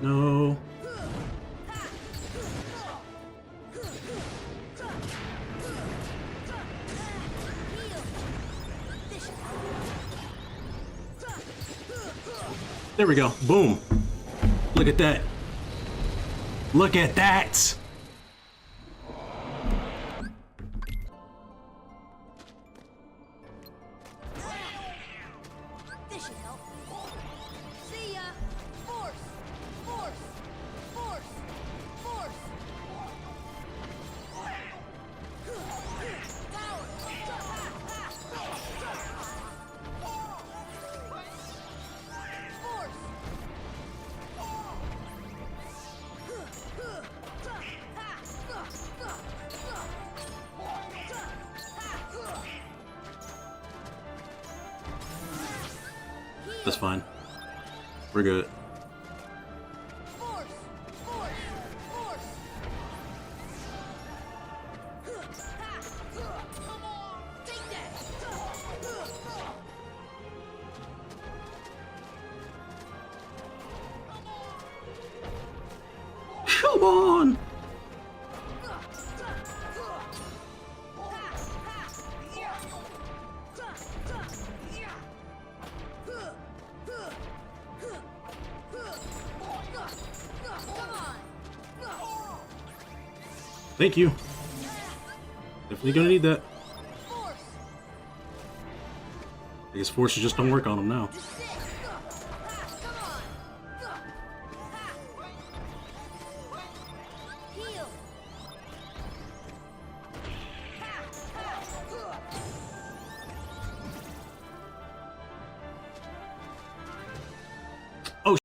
No. There we go. Boom. Look at that. Look at that. This should help. See ya. Force. Force. Force. Force. That's fine. We're good. Force. Force. Force. Come on. Take that. Come on. Thank you. Definitely gonna need that. I guess forces just don't work on him now. Oh,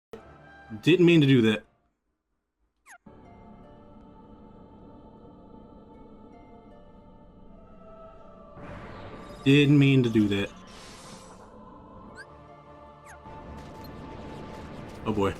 didn't mean to do that. Didn't mean to do that. Oh boy.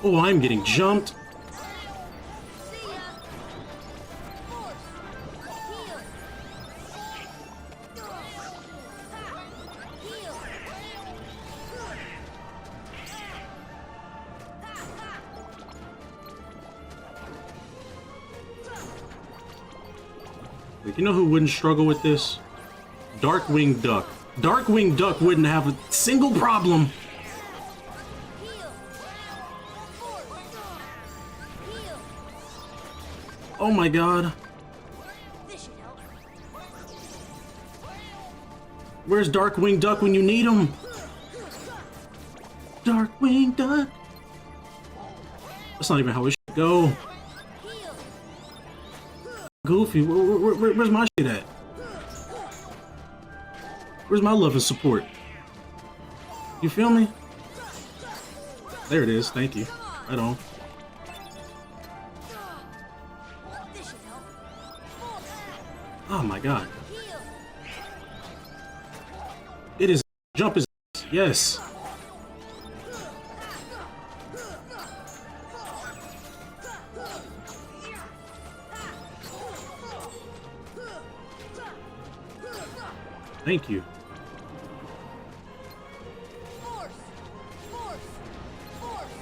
Oh, I'm getting jumped. Like, you know who wouldn't struggle with this? Darkwing Duck. Darkwing Duck wouldn't have a single problem. Oh my god. Where's Darkwing Duck when you need him? Darkwing Duck. That's not even how it should go. Goofy, where's my shit at? Where's my love and support? You feel me? There it is. Thank you. Right on. This should help. Oh my god. Heal. It is. Jump is. Yes. Thank you. Force. Force. Force.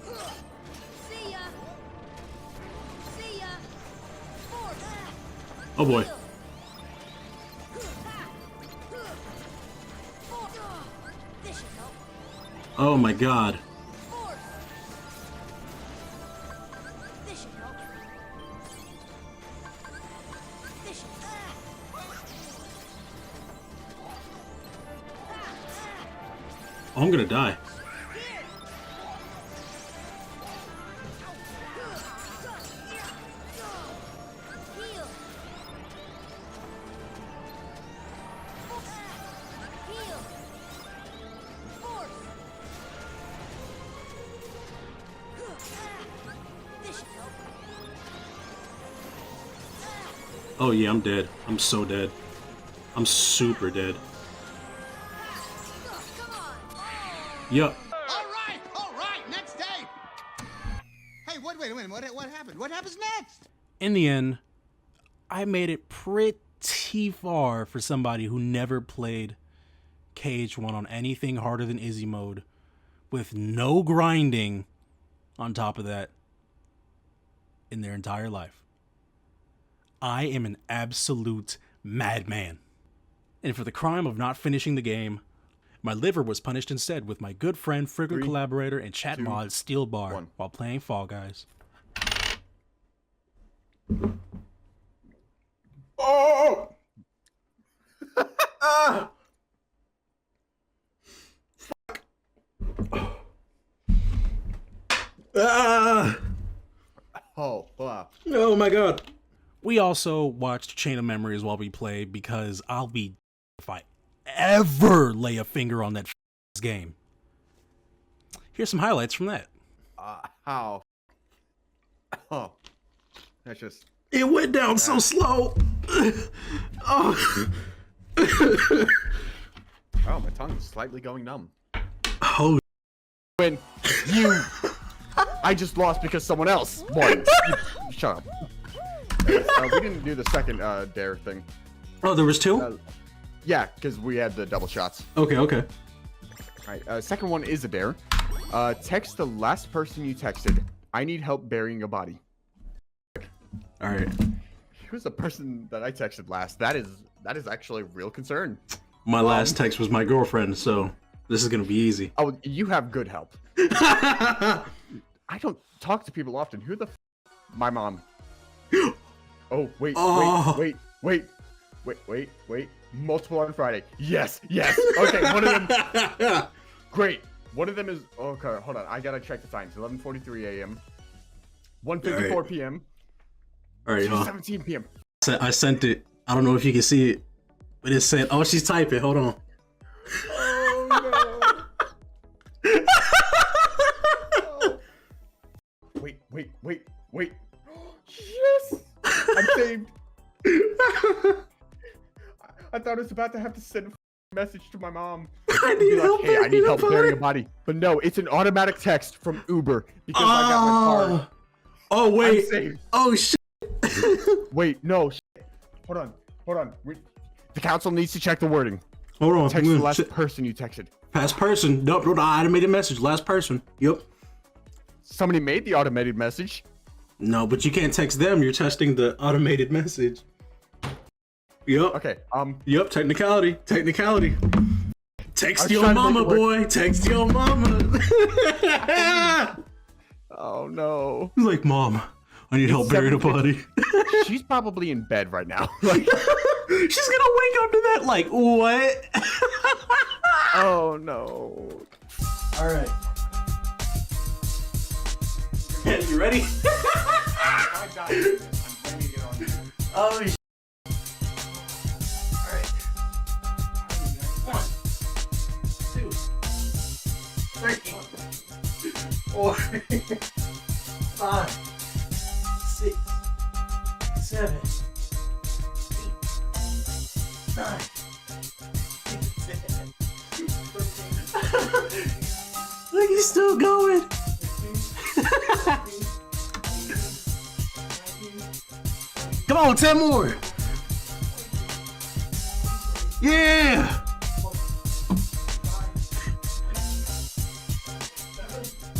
Force. See ya. See ya. Force. Oh boy. Heal. This should help. Oh my god. Force. This should help. This should Oh, I'm gonna die. heal. Heal. Force. This should help. Oh yeah, I'm dead. I'm so dead. I'm super dead. Come on. Yup. All right, next day. Hey, wait a minute, what happened? What happens next? In the end, I made it pretty far for somebody who never played KH1 on anything harder than Izzy mode, with no grinding on top of that in their entire life. I am an absolute madman. And for the crime of not finishing the game, my liver was punished instead with my good friend, frequent collaborator, and chat mod Steel Bar while playing Fall Guys. Oh! Oh, wow. Oh my god. We also watched Chain of Memories while we played because I'll be if I ever lay a finger on that game. Here's some highlights from that. How? Oh, that's just. It went down so slow. Oh. Oh, my tongue is slightly going numb. Oh. When you, I just lost because someone else won. Shut up. We didn't do the second dare thing. Oh, there was two? Yeah, because we had the double shots. Okay. All right. Second one is a dare. Text the last person you texted. I need help burying a body. All right. Who's the person that I texted last? That is actually a real concern. My last text was my girlfriend, so this is gonna be easy. Oh, you have good help. I don't talk to people often. Who the my mom. Oh, wait. Multiple on Friday. Yes. Okay, one of them. Great. One of them is, okay, hold on. I gotta check the times. 11:43 a.m. 1:54 Alright. p.m. All right, 2:17 p.m. I sent it. I don't know if you can see it, but it said, "Oh, she's typing." Hold on. Oh, no. Wait. Yes! I'm saved. I thought I was about to have to send a message to my mom. I need help. Hey, I need help burying a body. But no, it's an automatic text from Uber because I got my car. Oh I'm wait. saved. Oh shit. Wait, no. Hold on. The council needs to check the wording. Hold on. Text the last person you texted. Past person. Nope. No, I made a message. Last person. Yep. Somebody made the automated message. No, but you can't text them. You're testing the automated message. Yep. Okay. Yep. Technicality. Text I was your trying to make mama, it work. boy. Text your mama. Oh no. He's like, Mom, I need help burying a body. She's probably in bed right now. Like, she's gonna wake up to that. Like, what? oh no. All right. You ready? Oh, sh- all right. 1, 2, 3, 4, 5, 6, 7, 8, 9, 10. Look, he's still going. Come on, 10 more. Yeah.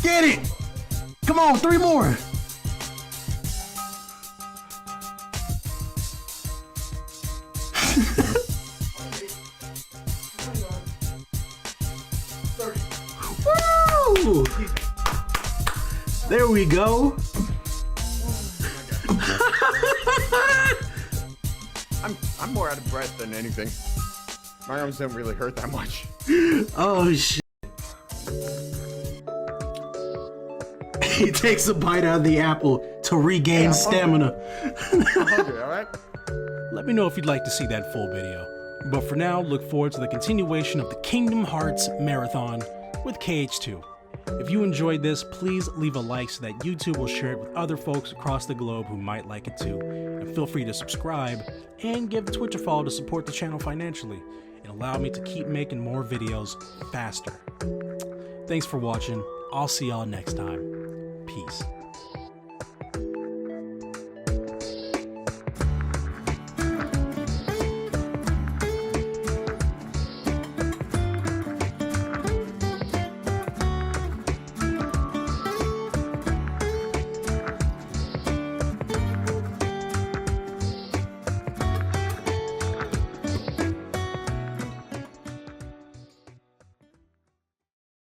Get it. Come on, 3 more. Woo! There we go. I'm more out of breath than anything. My arms don't really hurt that much. Oh shit. He takes a bite out of the apple to regain stamina. I'm hungry, alright? Let me know if you'd like to see that full video. But for now, look forward to the continuation of the Kingdom Hearts Marathon with KH2. If you enjoyed this, please leave a like so that YouTube will share it with other folks across the globe who might like it too. And feel free to subscribe and give Twitch a follow to support the channel financially and allow me to keep making more videos faster. Thanks for watching. I'll see y'all next time. Peace.